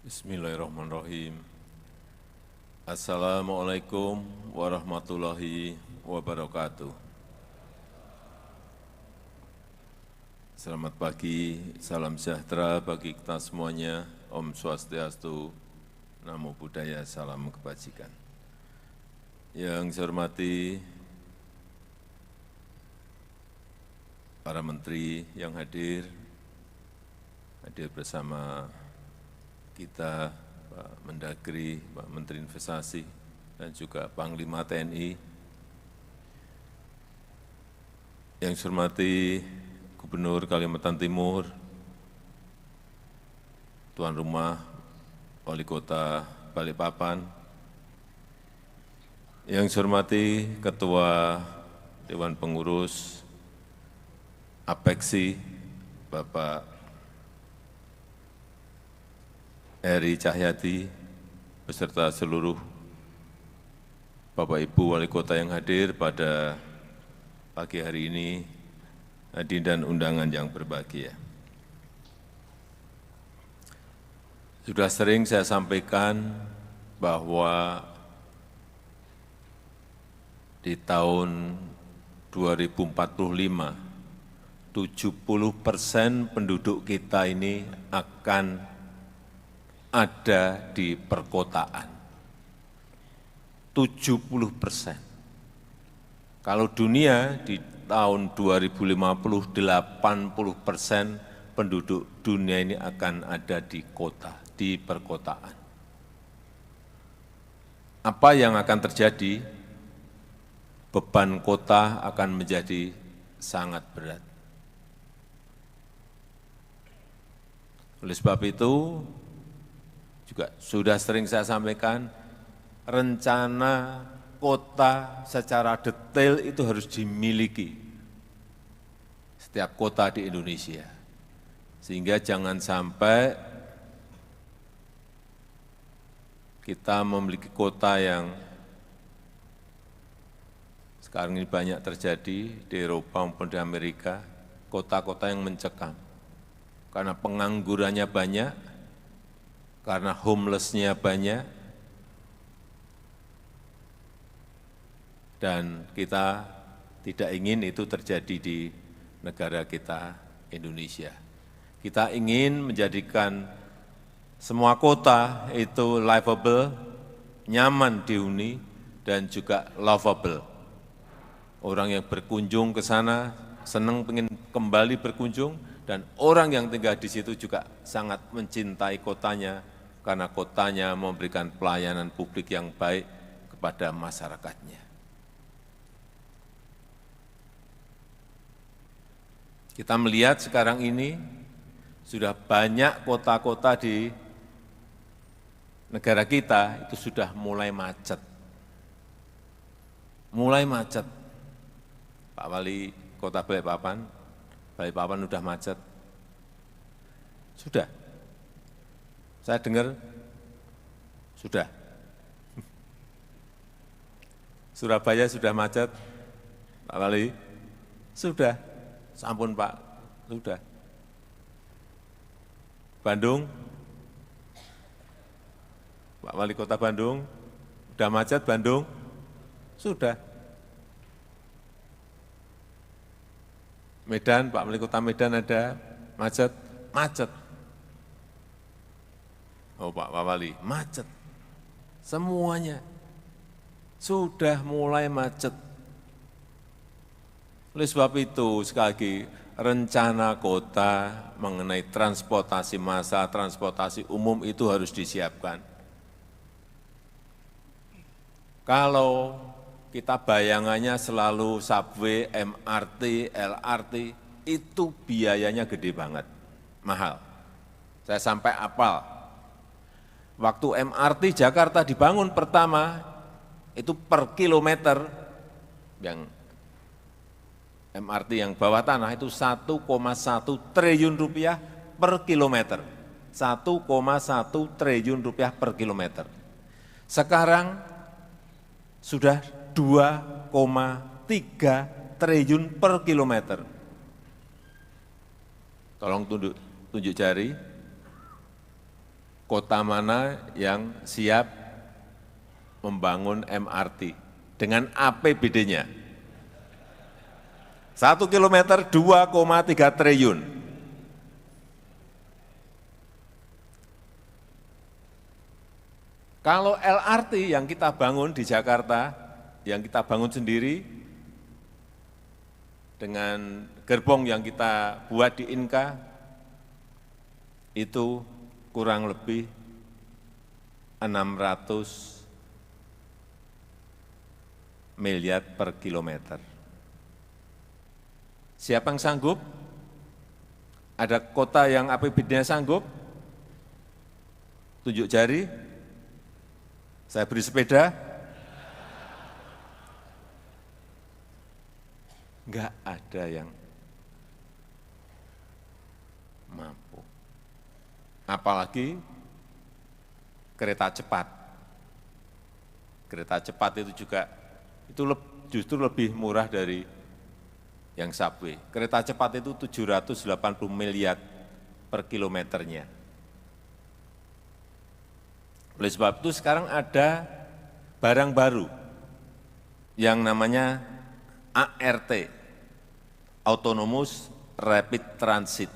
Bismillahirrahmanirrahim. Assalamualaikum warahmatullahi wabarakatuh. Selamat pagi, salam sejahtera bagi kita semuanya. Om Swastiastu, Namo Buddhaya, salam kebajikan. Yang saya hormati para menteri yang hadir bersama kita, Pak Mendagri, Pak Menteri Investasi, dan juga Panglima TNI. Yang saya hormati Gubernur Kalimantan Timur, Tuan Rumah Wali Kota Balikpapan, yang saya hormati Ketua Dewan Pengurus APEKSI, Bapak Eri Cahyadi, beserta seluruh Bapak Ibu Wali Kota yang hadir pada pagi hari ini, hadirin dan undangan yang berbahagia. Sudah sering saya sampaikan bahwa di tahun 2045, 70% penduduk kita ini akan ada di perkotaan. 70%. Kalau dunia di tahun 2050, 80% penduduk dunia ini akan ada di kota, di perkotaan. Apa yang akan terjadi? Beban kota akan menjadi sangat berat. Oleh sebab itu, juga sudah sering saya sampaikan, rencana kota secara detail itu harus dimiliki setiap kota di Indonesia. Sehingga jangan sampai kita memiliki kota yang sekarang ini banyak terjadi di Eropa maupun di Amerika, kota-kota yang mencekam. Karena penganggurannya banyak, karena homeless-nya banyak, dan kita tidak ingin itu terjadi di negara kita, Indonesia. Kita ingin menjadikan semua kota itu livable, nyaman dihuni, dan juga lovable. Orang yang berkunjung ke sana senang ingin kembali berkunjung, dan orang yang tinggal di situ juga sangat mencintai kotanya, karena kotanya memberikan pelayanan publik yang baik kepada masyarakatnya. Kita melihat sekarang ini sudah banyak kota-kota di negara kita itu sudah mulai macet. Mulai macet. Pak Wali Kota Balikpapan sudah macet. Sudah. Saya dengar, sudah. Surabaya sudah macet, Pak Wali, sudah. Sampun Pak, sudah. Bandung, Pak Wali Kota Bandung, sudah macet Bandung, sudah. Medan, Pak Wali Kota Medan ada macet, macet. Oh Pak Wali, macet. Semuanya sudah mulai macet. Oleh sebab itu, sekali lagi, rencana kota mengenai transportasi massal, transportasi umum itu harus disiapkan. Kalau kita bayangannya selalu subway, MRT, LRT, itu biayanya gede banget, mahal. Saya sampai apal. Waktu MRT Jakarta dibangun pertama, itu per kilometer, yang MRT yang bawah tanah itu 1,1 triliun rupiah per kilometer. 1,1 triliun rupiah per kilometer. Sekarang sudah 2,3 triliun per kilometer. Tolong tunjuk jari. kota mana yang siap membangun MRT dengan APBD-nya. 1 kilometer 2,3 triliun. Kalau LRT yang kita bangun di Jakarta, yang kita bangun sendiri, dengan gerbong yang kita buat di Inka, itu kurang lebih 600 miliar per kilometer. Siapa yang sanggup? Ada kota yang APBD-nya sanggup? Tunjuk jari. Saya beri sepeda. Enggak ada yang mampu. Apalagi kereta cepat. Kereta cepat itu juga justru lebih murah dari yang subway. Kereta cepat itu 780 miliar per kilometernya. Oleh sebab itu sekarang ada barang baru yang namanya ART, Autonomous Rapid Transit.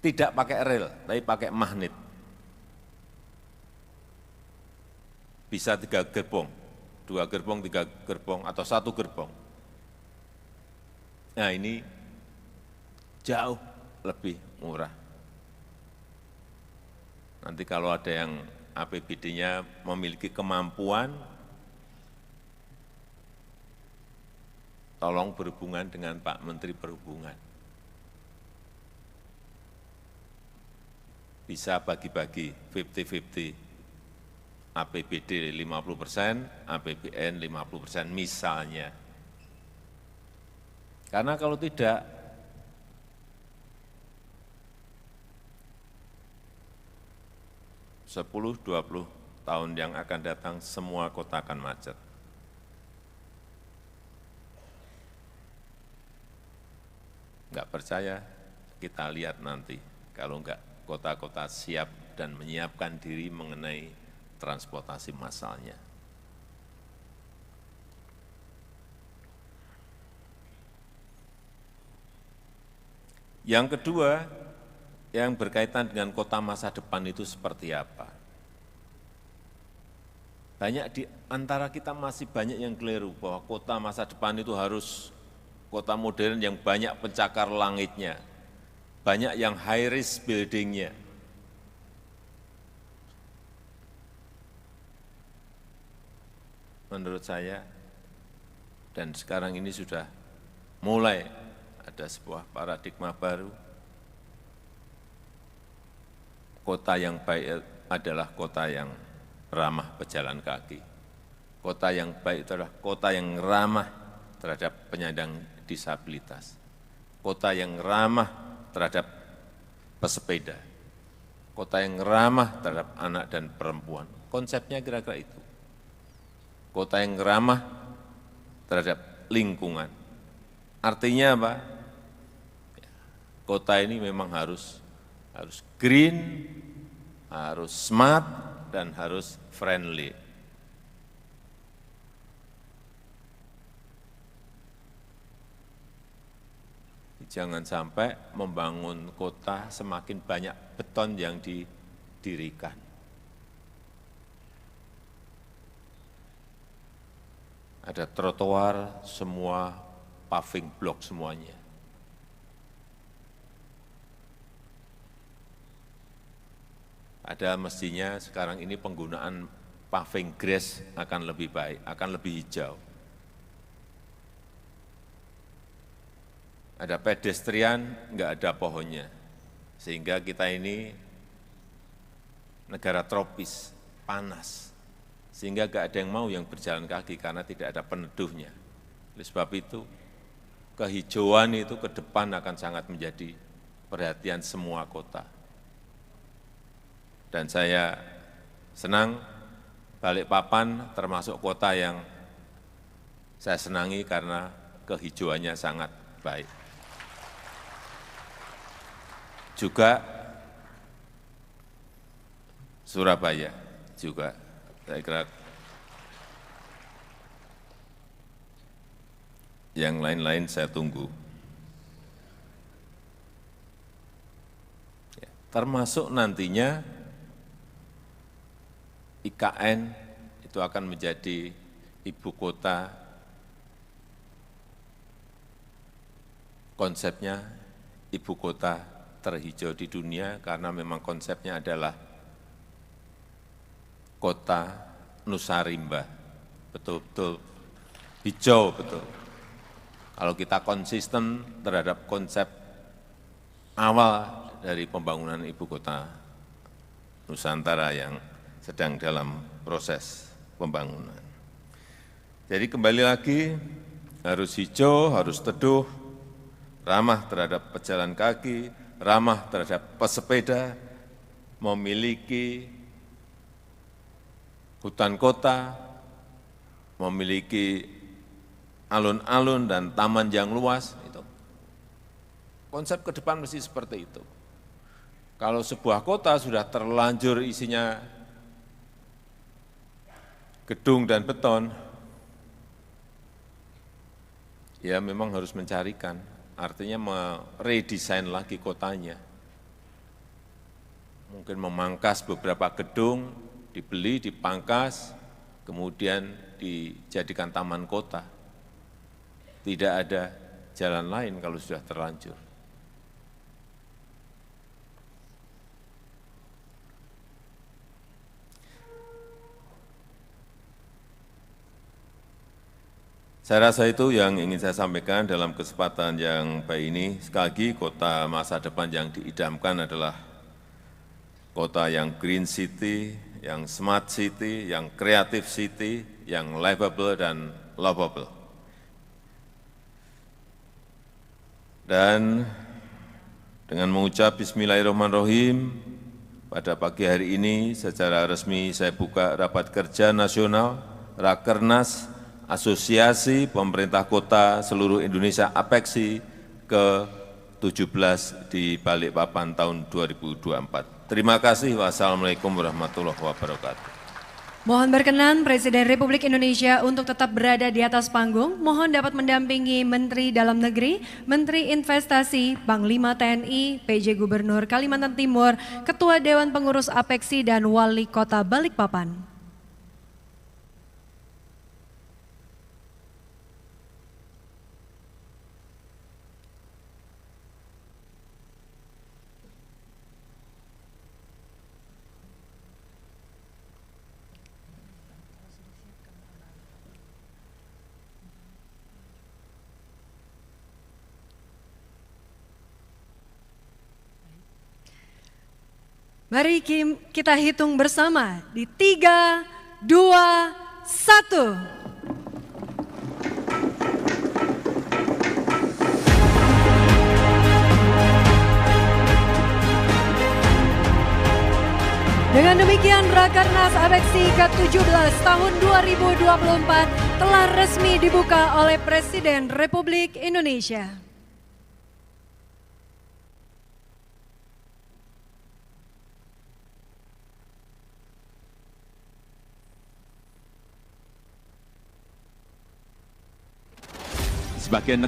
Tidak pakai rel, tapi pakai magnet. Bisa 3 gerbong, 2 gerbong, 3 gerbong, atau 1 gerbong. Nah ini jauh lebih murah. Nanti kalau ada yang APBD-nya memiliki kemampuan, tolong berhubungan dengan Pak Menteri Perhubungan. Bisa bagi-bagi 50-50, APBD 50%, APBN 50% misalnya. Karena kalau tidak, sepuluh 20 tahun yang akan datang semua kota akan macet. Enggak percaya, kita lihat nanti. Kalau enggak, kota-kota siap dan menyiapkan diri mengenai transportasi massalnya. Yang kedua, yang berkaitan dengan kota masa depan itu seperti apa. Banyak di antara kita masih banyak yang keliru bahwa kota masa depan itu harus kota modern yang banyak pencakar langitnya, banyak yang high rise building-nya. Menurut saya, dan sekarang ini sudah mulai ada sebuah paradigma baru, kota yang baik adalah kota yang ramah pejalan kaki. Kota yang baik adalah kota yang ramah terhadap penyandang disabilitas. Kota yang ramah terhadap pesepeda. Kota yang ramah terhadap anak dan perempuan. Konsepnya kira-kira itu. Kota yang ramah terhadap lingkungan. Artinya apa? Kota ini memang harus green, harus smart, dan harus friendly. Jangan sampai membangun kota semakin banyak beton yang didirikan. Ada trotoar, semua paving block semuanya. Ada mestinya sekarang ini penggunaan paving grass akan lebih baik, akan lebih hijau. Ada pedestrian, enggak ada pohonnya. Sehingga kita ini negara tropis, panas. Sehingga enggak ada yang mau yang berjalan kaki karena tidak ada peneduhnya. Oleh sebab itu, kehijauan itu ke depan akan sangat menjadi perhatian semua kota. Dan saya senang Balikpapan termasuk kota yang saya senangi karena kehijauannya sangat baik. Juga Surabaya juga. Saya kira yang lain-lain saya tunggu. Ya, termasuk nantinya IKN itu akan menjadi ibu kota, konsepnya ibu kota terhijau di dunia karena memang konsepnya adalah kota Nusarimba, betul-betul hijau, betul. Kalau kita konsisten terhadap konsep awal dari pembangunan ibu kota Nusantara yang sedang dalam proses pembangunan. Jadi kembali lagi, harus hijau, harus teduh, ramah terhadap pejalan kaki, ramah terhadap pesepeda, memiliki hutan kota, memiliki alun-alun dan taman yang luas. Itu konsep ke depan mesti seperti itu. Kalau sebuah kota sudah terlanjur isinya gedung dan beton, ya memang harus mencarikan, artinya meredesain lagi kotanya. Mungkin memangkas beberapa gedung, dibeli, dipangkas, kemudian dijadikan taman kota. Tidak ada jalan lain kalau sudah terlanjur. Saya rasa itu yang ingin saya sampaikan dalam kesempatan yang baik ini. Sekali lagi, kota masa depan yang diidamkan adalah kota yang green city, yang smart city, yang creative city, yang livable dan lovable. Dan dengan mengucap Bismillahirrahmanirrahim, pada pagi hari ini secara resmi saya buka rapat kerja nasional Rakernas Asosiasi Pemerintah Kota Seluruh Indonesia APEKSI ke-17 di Balikpapan tahun 2024. Terima kasih. Wassalamualaikum warahmatullahi wabarakatuh. Mohon berkenan Presiden Republik Indonesia untuk tetap berada di atas panggung. Mohon dapat mendampingi Menteri Dalam Negeri, Menteri Investasi, Panglima TNI, PJ Gubernur Kalimantan Timur, Ketua Dewan Pengurus APEKSI, dan Wali Kota Balikpapan. Mari kita hitung bersama di 3, 2, 1. Dengan demikian Rakernas APEKSI ke-17 tahun 2024 telah resmi dibuka oleh Presiden Republik Indonesia. Sebagai